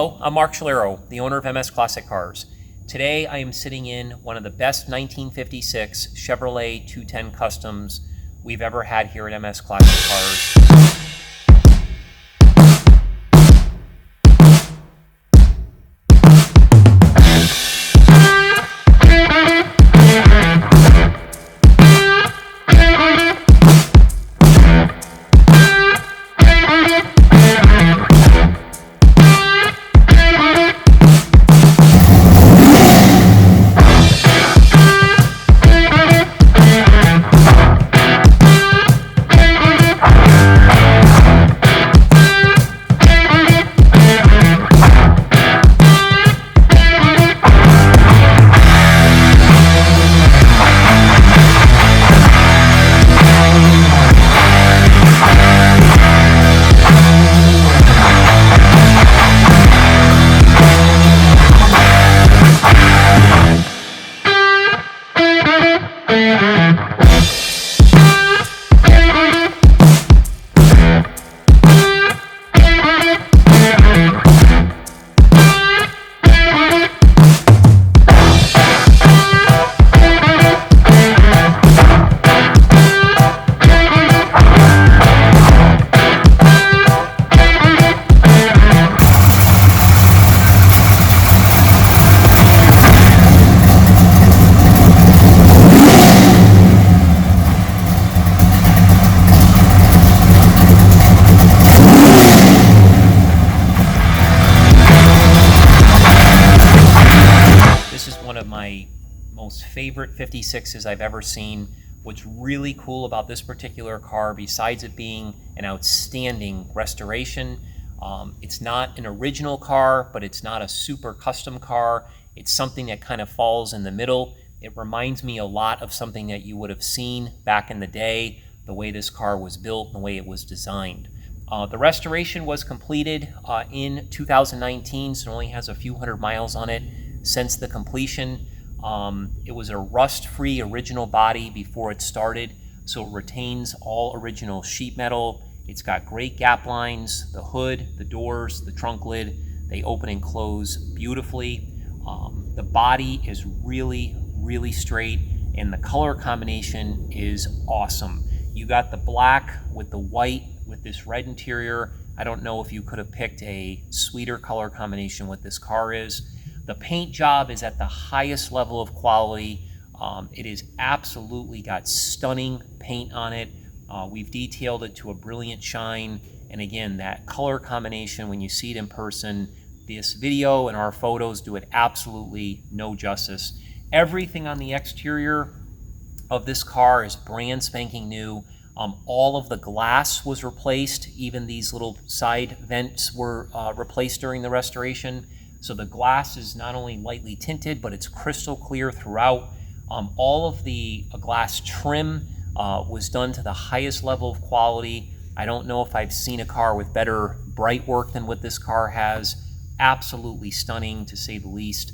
Hello, I'm Mark Schlero, the owner of MS Classic Cars. Today I am sitting in one of the best 1956 Chevrolet 210 Customs we've ever had here at MS Classic Cars. My most favorite 56s I've ever seen. What's really cool about this particular car, besides it being an outstanding restoration, it's not an original car, but it's not a super custom car. It's something that kind of falls in the middle. It reminds me a lot of something that you would have seen back in the day, the way this car was built and the way it was designed. The restoration was completed in 2019, so it only has a few hundred miles on it since the completion. It was a rust-free original body before it started, so it retains all original sheet metal. It's got great gap lines, the hood, the doors, the trunk lid, they open and close beautifully. The body is really, really straight, and the color combination is awesome. You got the black with the white with this red interior. I don't know if you could have picked a sweeter color combination what this car is. The paint job is at the highest level of quality. It is absolutely got stunning paint on it. We've detailed it to a brilliant shine. And again, that color combination, when you see it in person, this video and our photos do it absolutely no justice. Everything on the exterior of this car is brand spanking new. All of the glass was replaced. Even these little side vents were replaced during the restoration. So the glass is not only lightly tinted, but it's crystal clear throughout. All of the glass trim was done to the highest level of quality. I don't know if I've seen a car with better bright work than what this car has. Absolutely stunning, to say the least.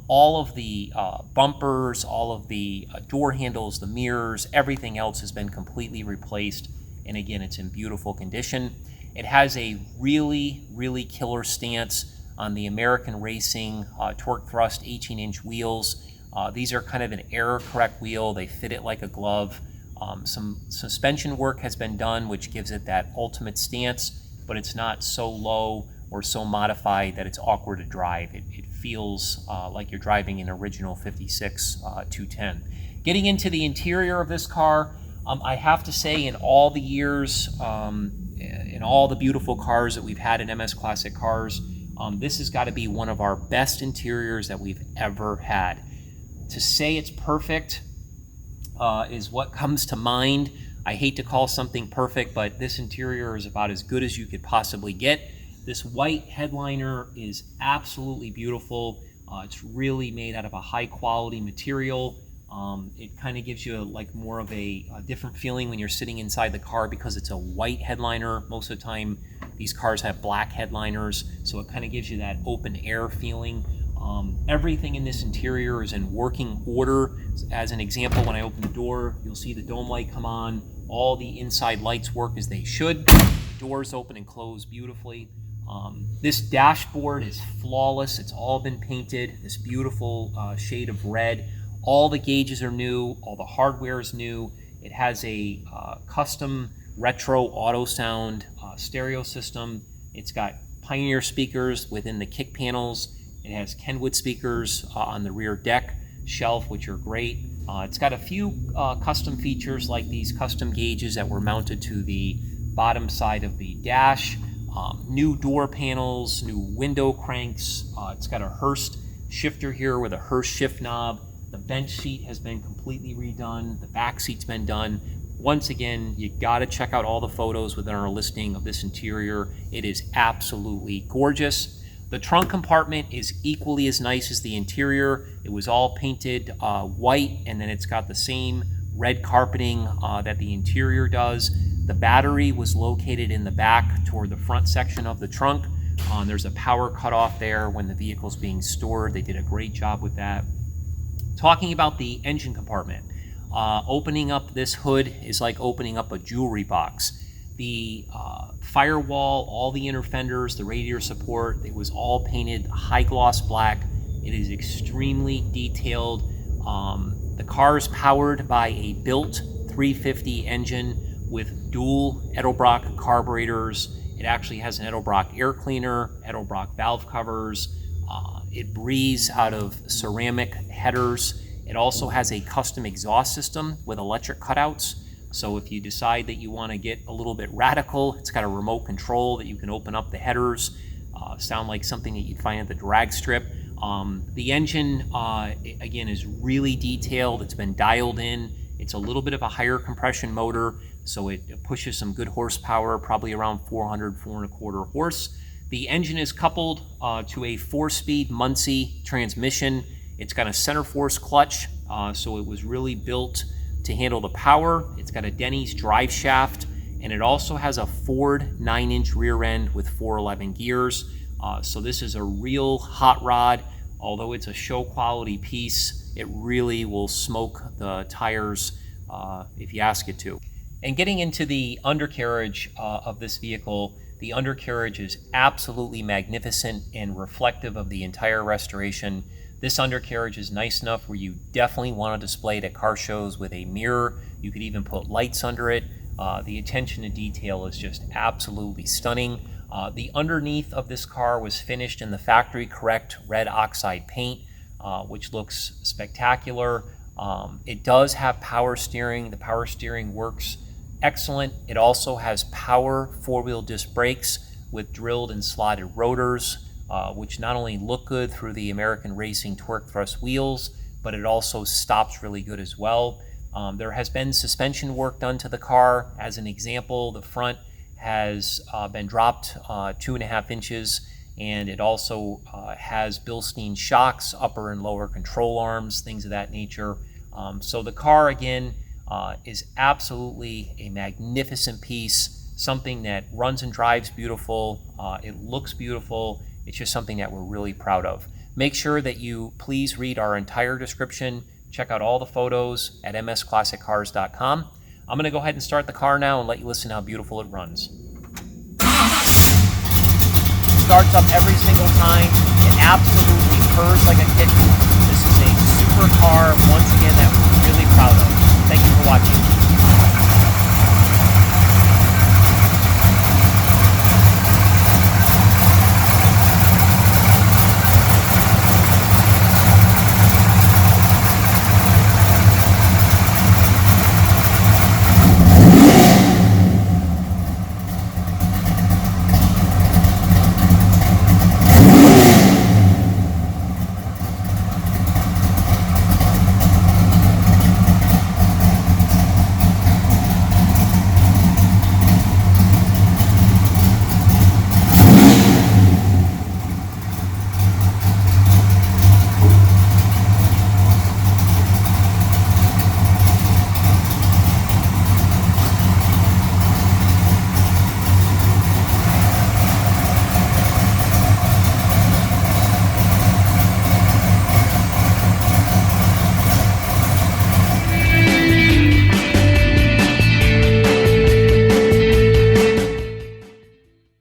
All of the bumpers, all of the door handles, the mirrors, everything else has been completely replaced. And again, it's in beautiful condition. It has a really, really killer stance on the American Racing torque thrust 18-inch wheels. These are kind of an error correct wheel. They fit it like a glove. Some suspension work has been done, which gives it that ultimate stance, but it's not so low or so modified that it's awkward to drive. It feels like you're driving an original 56 210. Getting into the interior of this car, I have to say, in all the years, in all the beautiful cars that we've had in MS Classic Cars, this has got to be one of our best interiors that we've ever had. To say it's perfect is what comes to mind. I hate to call something perfect, but this interior is about as good as you could possibly get. This white headliner is absolutely beautiful. It's really made out of a high quality material. It kind of gives you like more of a different feeling when you're sitting inside the car because it's a white headliner. Most of the time these cars have black headliners, so it kind of gives you that open air feeling. Everything in this interior is in working order. As an example, when I open the door, you'll see the dome light come on. All the inside lights work as they should. Doors open and close beautifully. This dashboard is flawless. It's all been painted this beautiful shade of red. All the gauges are new. All the hardware is new. It has a custom retro auto sound stereo system. It's got Pioneer speakers within the kick panels. It has Kenwood speakers on the rear deck shelf, which are great. It's got a few custom features like these custom gauges that were mounted to the bottom side of the dash. New door panels, new window cranks. It's got a Hurst shifter here with a Hurst shift knob. The bench seat has been completely redone. The back seat's been done. Once again, you gotta check out all the photos within our listing of this interior. It is absolutely gorgeous. The trunk compartment is equally as nice as the interior. It was all painted white, and then it's got the same red carpeting that the interior does. The battery was located in the back toward the front section of the trunk. There's a power cutoff there when the vehicle's being stored. They did a great job with that. Talking about the engine compartment, opening up this hood is like opening up a jewelry box. The firewall, all the inner fenders, the radiator support, it was all painted high gloss black. It is extremely detailed. The car is powered by a built 350 engine with dual Edelbrock carburetors. It actually has an Edelbrock air cleaner, Edelbrock valve covers. It breathes out of ceramic headers. It also has a custom exhaust system with electric cutouts. So if you decide that you want to get a little bit radical, it's got a remote control that you can open up the headers. Sound like something that you'd find at the drag strip. The engine, again, is really detailed. It's been dialed in. It's a little bit of a higher compression motor, so it pushes some good horsepower, probably around 400, 4.25 horse. The engine is coupled to a 4-speed Muncie transmission. It's got a center force clutch, so it was really built to handle the power. It's got a Denny's drive shaft, and it also has a Ford 9-inch rear end with 411 gears. So this is a real hot rod. Although it's a show quality piece, it really will smoke the tires if you ask it to. And getting into the undercarriage of this vehicle, the undercarriage is absolutely magnificent and reflective of the entire restoration. This undercarriage is nice enough where you definitely want to display it at car shows with a mirror. You could even put lights under it. The attention to detail is just absolutely stunning. The underneath of this car was finished in the factory correct red oxide paint, which looks spectacular. It does have power steering. The power steering works excellent. It also has power 4-wheel disc brakes with drilled and slotted rotors, which not only look good through the American Racing torque thrust wheels, but it also stops really good as well. There has been suspension work done to the car. As an example, the front has been dropped 2.5 inches, and it also has Bilstein shocks, upper and lower control arms, things of that nature. So the car, again, is absolutely a magnificent piece, something that runs and drives beautiful. It looks beautiful. It's just something that we're really proud of. Make sure that you please read our entire description. Check out all the photos at msclassiccars.com. I'm going to go ahead and start the car now and let you listen to how beautiful it runs. Starts up every single time. It absolutely purrs like a kitten. This is a super car, once again, that we're really proud of. Thank you for watching.